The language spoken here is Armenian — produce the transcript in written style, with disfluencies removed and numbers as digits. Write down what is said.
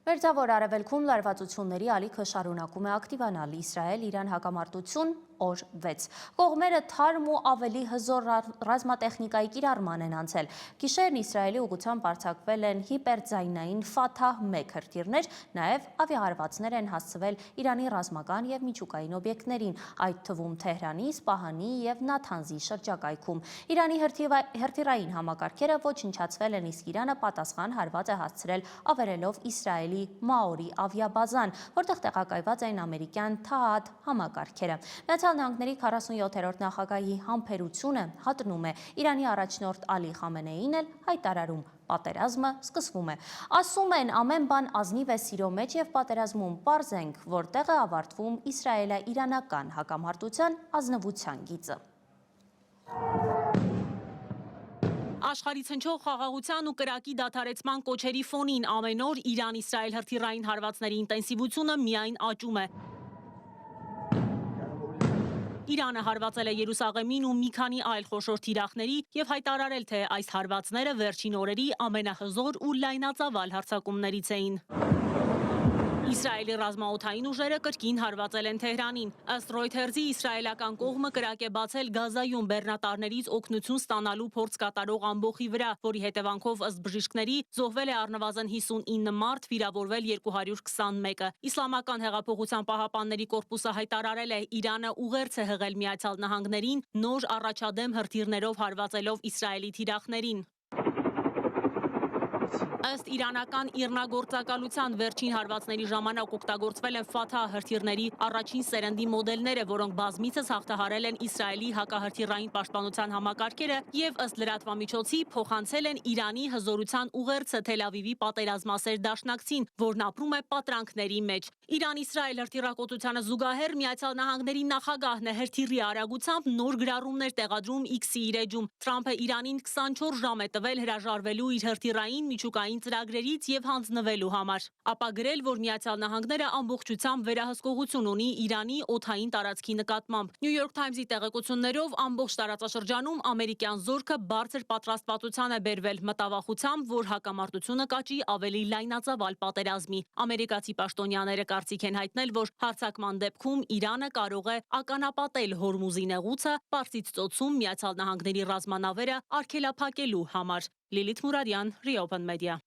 Մերձավոր արևելքում լարվածությունների ալիքը շարունակում է ակտիվանալ։ Իսրայել-Իրան հակամարտություն օր 6։ Կողմերը թարմ ու ավելի հզոր ռազմատեխնիկայի կիրառման են անցել։ Գիշերն Իսրայելի ուղղությամբ արձակվել են հիպերձայնային Ֆաթահ-1 հրթիռներ, նաև ավիահարվածներ են հասցվել Իրանի ռազմական և միջուկային օբյեկտներին, այդ թվում Թեհրանի, Սպահանի և Նաթանզի շրջակայքում։ Իրանի հրթիռային համակարգերը ոչնչացվել են, իսկ Իրանը պատասխան հարված է հասցրել ավերելով Իսրայելի Մաորի ավիաբազան, որտեղ տեղակայված էին ամերիկյան Թահադ համակարգերը։ Միացյալ Նահանգների 47-րդ նախագահի համբերությունը հատնում է, Իրանի առաջնորդ Ալի Խամենեին էլ հայտարարում. պատերազմը սկսվում է։ Ասում են, ամեն բան ազնիվ է սիրո մեջ և պատերազմում պարզ ենք, որտեղ է ավարտվում իսրայելա-իրանական հակամարտության ազնվության գիծը։ Աշխարհից հնչող խաղաղության ու կրակի դադարեցման կոչերի ֆոնին ամեն օր Իրան-Իսրայել հրթիռային հարվածների ինտենսիվությունը միայն աճում է։ Իրանը հարվածել է Երուսաղեմին ու մի քանի այլ խոշոր թիրախների և հայտարարել, թե այս հարվածները վերջին օրերի ամենահզոր ու լայնածավալ հարձակումներից էին։ Իսրայելի ռազմաօդային ուժերը կրկին հարվածել են Թեհրանին։ Ըստ Reuters-ի իսրայելական կողմը կրակ է բացել Գազայում բեռնատարներից օգնություն ստանալու փորձ կատարող ամբոխի վրա, որի հետևանքով ըստ բժիշկների զոհվել է առնվազն 59 մարդ, վիրավորվել 221-ը։ Իսլամական հեղափոխության պահապանների կորպուսը հայտարարել է, Իրանը ուղերձ է հղել Միացյալ Նահանգներին նոր առաջադեմ հրթիռներով հարվածելով Իսրայելի թիրախներին։ Ըստ իրանական իռնագործակալության վերջին հարվածների ժամանակ օգտագործվել են Ֆաթահ հրթիռների առաջին սերնդի մոդելները, որոնք բազմիցս հաղթահարել են Իսրայելի հակահրթիռային պաշտպանության համակարգերը և ըստ լրատվամիջոցի փոխանցել են Իրանի հզորության ուղերձը Թել Ավիվի պատերազմասեր դաշնակցին, որն ապրում է պատրանքների մեջ։ Իրան-Իսրայել հրթիռակոծությանը զուգահեռ Միացյալ Նահանգների նախագահն է հրթիռի արագությամբ նոր գրառումներ տեղադրում X-ի իր էջում։ Թրամփը Իրանին 24 ժամ է տվել հրաժարվելու իր հրթիռային միջուկային ծրագրերից և հանձնվելու համար, ապա գրել, որ Միացյալ Նահանգները ամբողջությամբ վերահսկողություն ունի Իրանի օդային տարածքի նկատմամբ։ New York Times-ի տեղեկություններով ամբողջ տարածաշրջանում ամերիկյան զորքը բարձր պատրաստվածության է բերվել մտավախությամբ, որ հակամարտությունը կաճի ավելի լայնածավալ պատերազմի։ Ամերիկացի պաշտոնյաները կարծիք են հայտնել, որ հարձակման դեպքում Իրանը կարող է ականապատել Հորմուզի նեղուցը Պարսից ծոցում Միացյալ Նահանգների ռազմանավերը արգելափակելու համար։ Լիլիթ Մուրադյան, Reopen Media։